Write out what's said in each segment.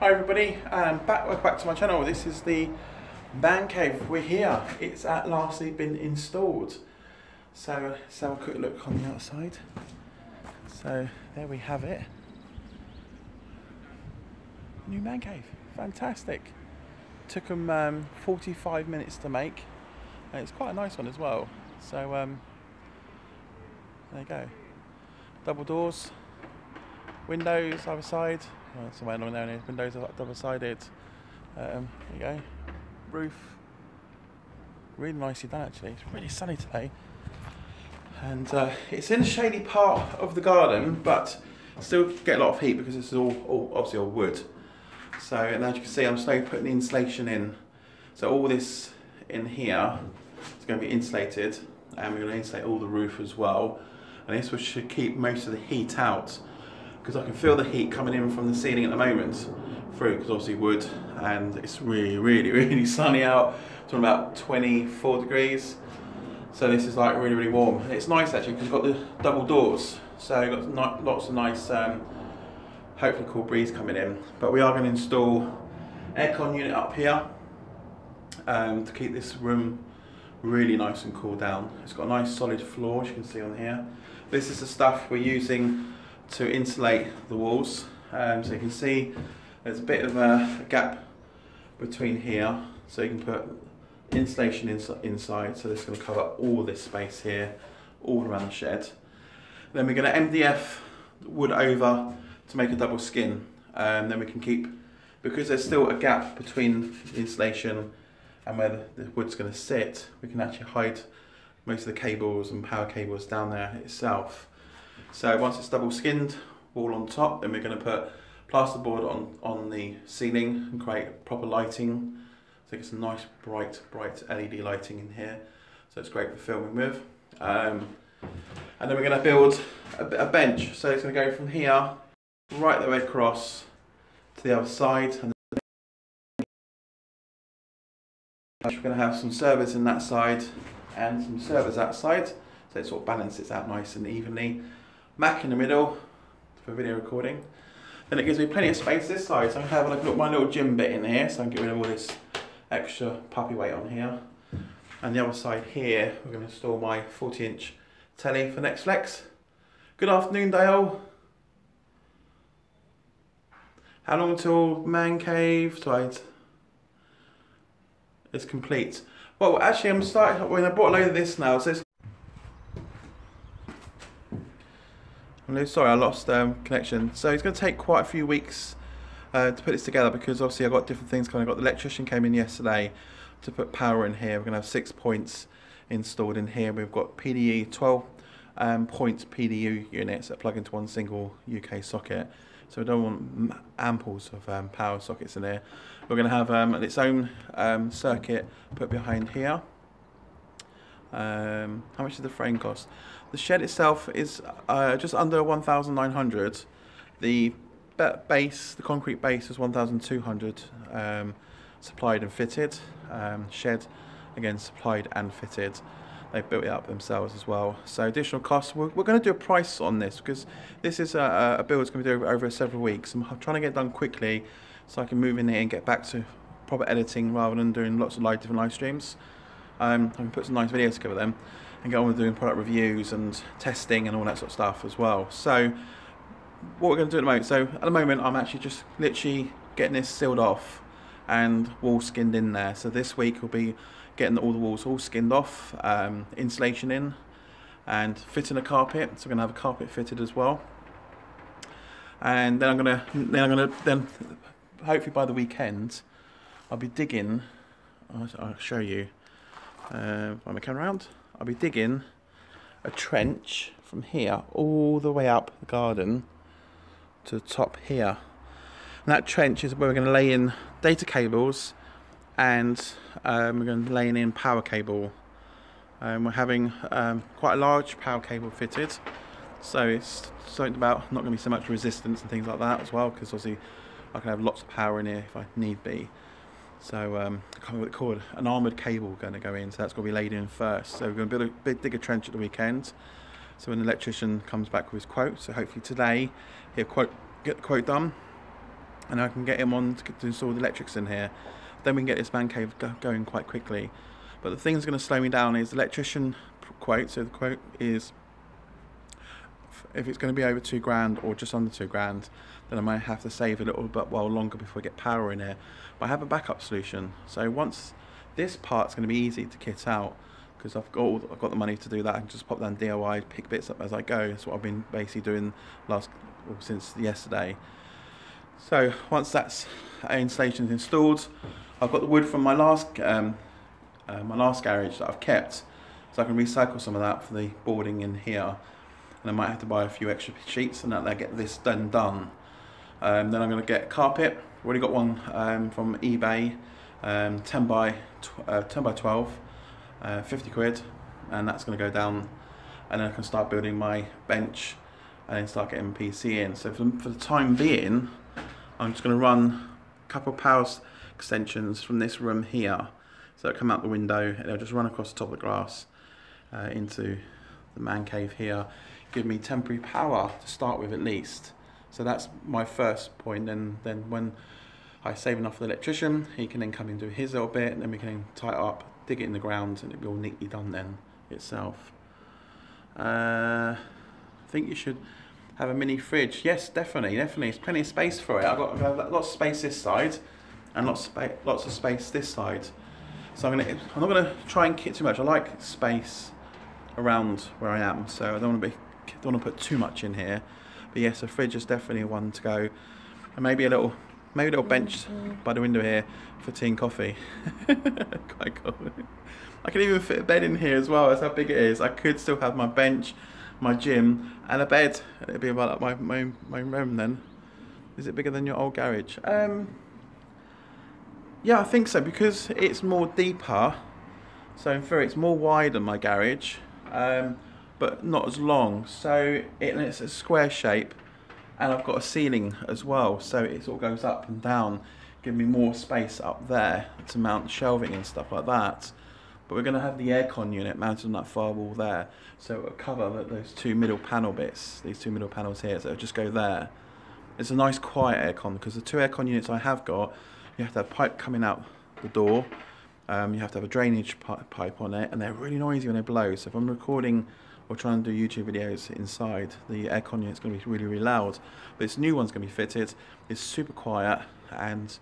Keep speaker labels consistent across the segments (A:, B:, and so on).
A: Hi everybody, welcome back to my channel. This is the man cave. We're here. It's at lastly been installed. So let's have a quick look on the outside. So there we have it. New man cave. Fantastic. Took them 45 minutes to make. And it's quite a nice one as well. So there you go. Double doors, windows either side. Well, somewhere along there, windows are double-sided. There you go. Roof. Really nicely done actually. It's really sunny today. And it's in a shady part of the garden, but still get a lot of heat because this is all obviously all wood. So, and as you can see, I'm slowly putting the insulation in. So all this in here is going to be insulated, and we're going to insulate all the roof as well. And this should keep most of the heat out, because I can feel the heat coming in from the ceiling at the moment through, because obviously wood, and it's really sunny out. It's on about 24 degrees. So this is like really warm. And it's nice actually because it's got the double doors. So you've got lots of nice, hopefully cool breeze coming in. But we are going to install aircon unit up here to keep this room really nice and cool down. It's got a nice solid floor, as you can see on here. This is the stuff we're using to insulate the walls. So you can see there's a bit of a gap between here, so you can put insulation inside. So this is going to cover all this space here, all around the shed. Then we're going to MDF wood over to make a double skin. Then we can keep, because there's still a gap between the insulation and where the wood's going to sit, we can actually hide most of the cables and power cables down there itself. So once it's double skinned, wall on top, then we're going to put plasterboard on the ceiling and create proper lighting. So it's a nice bright LED lighting in here. So it's great for filming with. And then we're going to build a bench. So it's going to go from here right the way across to the other side. And we're going to have some servers in that side and some servers that side. So it sort of balances out nice and evenly. Mac in the middle for video recording. Then it gives me plenty of space this side, so I can have like my little gym bit in here, so I can get rid of all this extra puppy weight on here. And the other side here, we're going to install my 40-inch telly for Netflix. Good afternoon, Dale. How long until man cave is complete? Well, actually, I brought a load of this now. So sorry, I lost connection. So it's going to take quite a few weeks to put this together, because obviously I've got different things coming. I've got the electrician came in yesterday to put power in here. We're going to have 6 points installed in here. We've got PDU, 12 points PDU units that plug into one single UK socket. So we don't want amples of power sockets in here. We're going to have its own circuit put behind here. How much does the frame cost? The shed itself is just under 1,900. The base, the concrete base, is 1,200 supplied and fitted. Shed, again, supplied and fitted. They built it up themselves as well. So additional costs. We're going to do a price on this, because this is a build that's going to be over several weeks. I'm trying to get it done quickly so I can move in here and get back to proper editing rather than doing lots of different live streams. I can put some nice videos together then and get on with doing product reviews and testing and all that sort of stuff as well. So what we're going to do at the moment, at the moment I'm actually just literally getting this sealed off and wall skinned in there. So this week we'll be getting all the walls all skinned off, insulation in, and fitting a carpet. So we're going to have a carpet fitted as well. And then I'm going to hopefully by the weekend I'll be digging. I'll show you. If I come around, I'll be digging a trench from here all the way up the garden to the top here. And that trench is where we're going to lay in data cables, and we're going to lay in power cable. We're having quite a large power cable fitted, so it's something about not going to be so much resistance and things like that as well, because obviously I can have lots of power in here if I need be. So I can't remember what it's called, an armoured cable going to go in, so that's going to be laid in first. So we're going to dig a trench at the weekend. So when the electrician comes back with his quote, so hopefully today he'll get the quote done. and I can get him on to install the electrics in here. Then we can get this man cave going quite quickly. But the thing that's going to slow me down is the electrician quote. So the quote is, if it's going to be over £2,000 or just under £2,000, then I might have to save a little bit longer before I get power in here. But I have a backup solution. So once this part's going to be easy to kit out, because I've got the money to do that. I can just pop down DIY, pick bits up as I go. That's what I've been basically doing since yesterday. So once that's installation is installed, I've got the wood from my last garage that I've kept, so I can recycle some of that for the boarding in here. And I might have to buy a few extra sheets and that get this done. Then I'm going to get carpet. I've already got one from eBay, 10 by 12, 50 quid, and that's going to go down. And then I can start building my bench and then start getting PC in. So for the time being, I'm just going to run a couple of power extensions from this room here. So it'll come out the window and it'll just run across the top of the grass into the man cave here. Give me temporary power to start with at least. So that's my first point. Then when I save enough for the electrician, he can then come and do his little bit, and then we can then tie it up, dig it in the ground, and it'll be all neatly done then itself. I think you should have a mini fridge. Yes, definitely. There's plenty of space for it. I've got lots of space this side, and lots of space this side. So I'm not gonna try and kit too much. I like space around where I am, so I don't want to put too much in here. But yes, a fridge is definitely one to go, and maybe a little bench by the window here for tea and coffee. Quite cool. I can even fit a bed in here as well. That's how big it is. I could still have my bench, my gym, and a bed. It'd be about like my room then. Is it bigger than your old garage? Yeah, I think so, because it's more deeper. So in theory, it's more wide than my garage, but not as long. So it's a square shape, and I've got a ceiling as well. So it sort of goes up and down, giving me more space up there to mount shelving and stuff like that. But we're going to have the aircon unit mounted on that far wall there, so it'll cover those two middle panel bits, these two middle panels here, so it'll just go there. It's a nice quiet aircon, because the two aircon units I have got, you have to have pipe coming out the door, you have to have a drainage pipe on it, and they're really noisy when they blow. So if I'm recording or trying to do YouTube videos inside, the aircon unit's going to be really, really loud. But this new one's going to be fitted, it's super quiet, and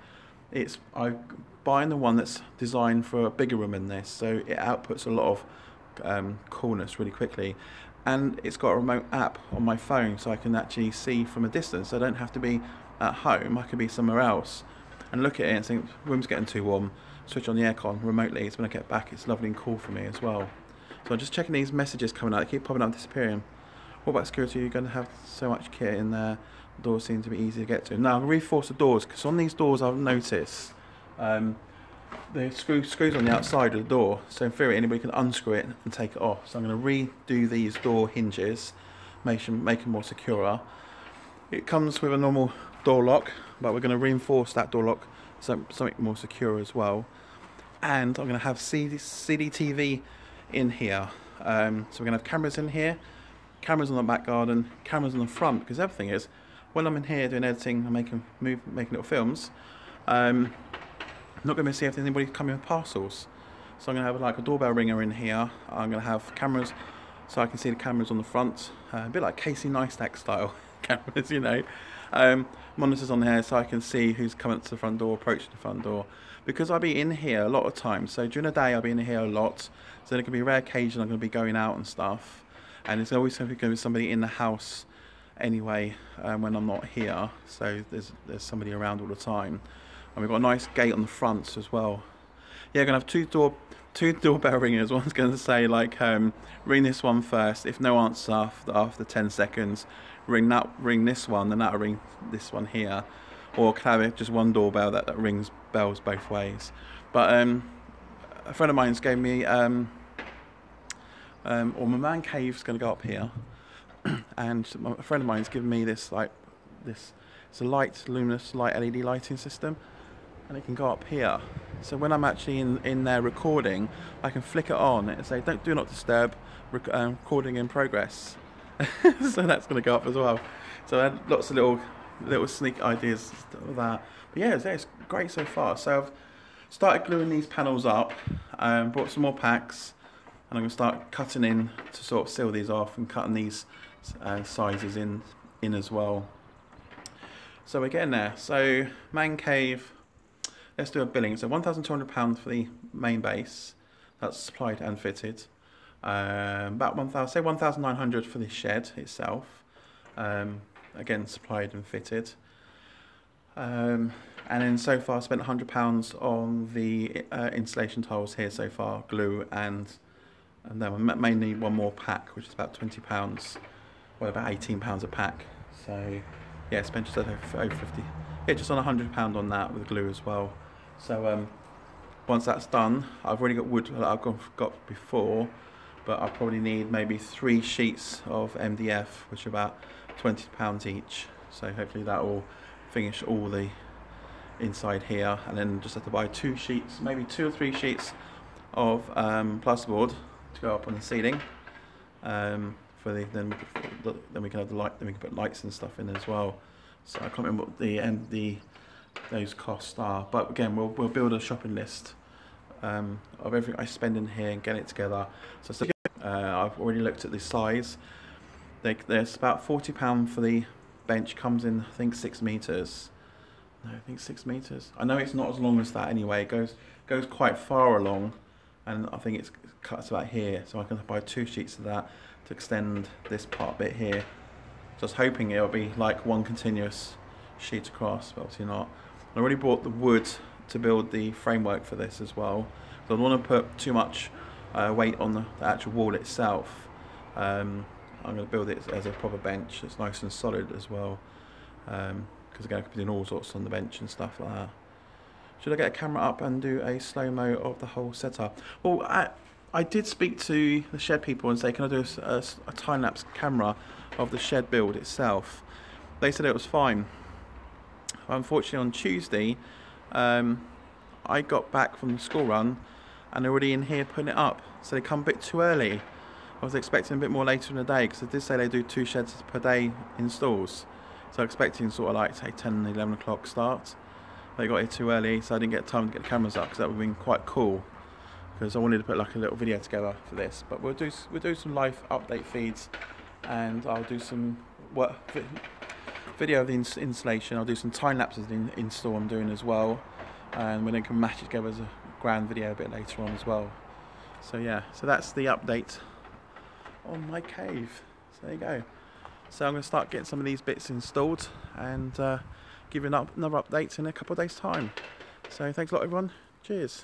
A: I'm buying the one that's designed for a bigger room than this, so it outputs a lot of coolness really quickly. And it's got a remote app on my phone, so I can actually see from a distance. I don't have to be at home, I could be somewhere else and look at it and think, room's getting too warm, switch on the aircon remotely. So when I get back, it's lovely and cool for me as well. So I'm just checking these messages coming out, they keep popping up and disappearing. What about security? You're going to have so much kit in there, the doors seem to be easy to get to. Now I'm going to reinforce the doors, because on these doors I've noticed the screws on the outside of the door, so in theory anybody can unscrew it and take it off. So I'm going to redo these door hinges, make them more secure. It comes with a normal door lock, but we're going to reinforce that door lock so something more secure as well. And I'm going to have CCTV in here, so we're going to have cameras in here, cameras on the back garden, cameras on the front, because everything is, when I'm in here doing editing and making little films, I'm not going to see if there's anybody coming with parcels. So I'm going to have like a doorbell ringer in here. I'm going to have cameras, so I can see the cameras on the front, a bit like Casey Neistat style cameras, you know. Monitors on there, so I can see who's coming to the front door, approaching the front door. Because I'll be in here a lot of times, so during the day I'll be in here a lot. So there can be a rare occasion I'm going to be going out and stuff, and there's always going to be somebody in the house anyway when I'm not here. So there's somebody around all the time. And we've got a nice gate on the front as well. Yeah, we're going to have two doorbell ringers. One's going to say like, ring this one first. If no answer after 10 seconds, ring this one, then that'll ring this one here. Or can have just one doorbell that rings bells both ways. But a friend of mine's gave me, or my man cave's going to go up here, and a friend of mine's given me this it's a luminous light LED lighting system, and it can go up here. So when I'm actually in there recording, I can flick it on and say, do not disturb, recording in progress. So that's going to go up as well. So I had lots of little little sneak ideas of that. But yeah, it's great so far. So I've started gluing these panels up, brought some more packs, and I'm going to start cutting in to sort of seal these off and cutting these sizes in as well. So we're getting there. So Mancave, let's do a billing. So £1,200 for the main base, that's supplied and fitted. About 1,900 for the shed itself, again supplied and fitted. And then so far spent £100 on the installation tiles here so far, glue and then we may need one more pack, which is about £20, well about £18 a pack. So yeah, spent just over 50, yeah, just on £100 on that with glue as well. So once that's done, I've already got wood that I've got before, but I'll probably need maybe 3 sheets of MDF, which are about £20 each. So hopefully that will finish all the inside here, and then just have to buy 2 sheets, maybe 2 or 3 sheets of plasterboard to go up on the ceiling. For the then we can have the light, then we can put lights and stuff in as well. So I can't remember what those costs are, but again we'll build a shopping list of everything I spend in here and get it together. So I've already looked at the size. There's about £40 for the bench, comes in I think 6 meters. No, I think 6 meters. I know it's not as long as that anyway. It goes quite far along, and I think it's cut about here. So I can buy 2 sheets of that to extend this part bit here. Just hoping it'll be like one continuous sheet across, but obviously not. I already bought the wood to build the framework for this as well. So I don't want to put too much weight on the actual wall itself. I'm going to build it as a proper bench. It's nice and solid as well. Because again, I could be doing all sorts on the bench and stuff like that. Should I get a camera up and do a slow-mo of the whole setup? Well, I did speak to the shed people and say, can I do a time-lapse camera of the shed build itself? They said it was fine. Unfortunately, on Tuesday, I got back from the school run and they're already in here putting it up. So they come a bit too early. I was expecting a bit more later in the day, because they did say they do 2 sheds per day installs. So I'm expecting sort of like, say, 10, 11 o'clock start. They got here too early, so I didn't get time to get the cameras up, because that would have been quite cool. Because I wanted to put like a little video together for this. But we'll do some live update feeds, and I'll do some video of the installation. I'll do some time lapses of the install I'm doing as well, and we then can match it together as a grand video a bit later on as well. So yeah, so that's the update on my cave. So there you go. So I'm going to start getting some of these bits installed and give you another update in a couple of days' time. So thanks a lot, everyone. Cheers.